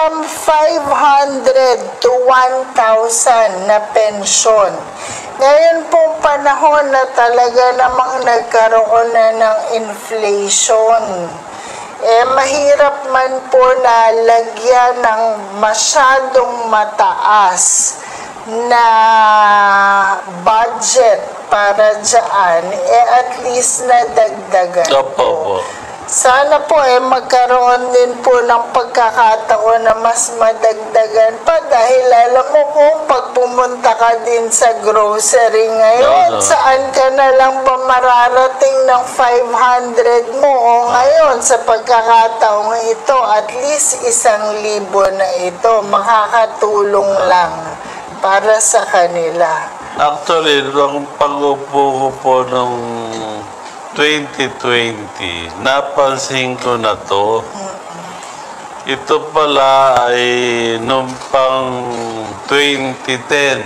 from 500 to 1,000 na pensyon. Ngayon pong panahon na talaga namang nagkaroon na ng inflation, mahirap man po na lagyan ng masyadong mataas na budget para dyan, at least na dagdagan po. Sana po magkaroon din po ng pagkakataon na mas madagdagan pa, dahil alam mo kung pag pumunta ka din sa grocery ngayon, saan ka na lang ba mararating ng 500 mo? O ngayon, sa pagkakataong ito, at least 1,000 na ito, makakatulong lang para sa kanila. Actually, nung pag-upo ko po nung 2020, napansin ko na to. Ito pala ay nung pang 2010.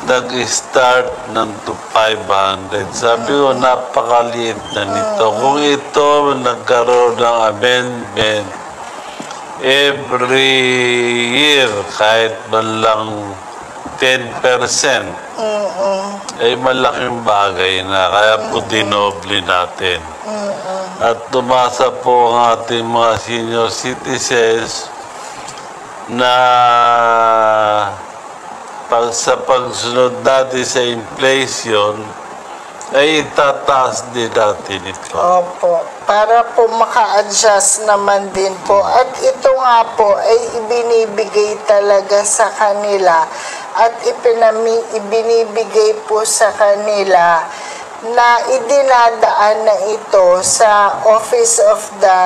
Nag-start ng 500. Sabi ko, napakaliit na nito. Kung ito nagkaroon ng amendment every year, kahit man lang 10%, ay malaking bagay na. Kaya po dinoble natin. At tumasa po ang ating mga senior citizens na sa pagsunod natin sa inflation, ay itataas din natin ito. Opo. Para po maka-adjust naman din po. At ito nga po ay ibinibigay talaga sa kanila at ibinibigay po sa kanila na idinadaan na ito sa Office of the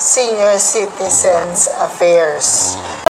Senior Citizens Affairs.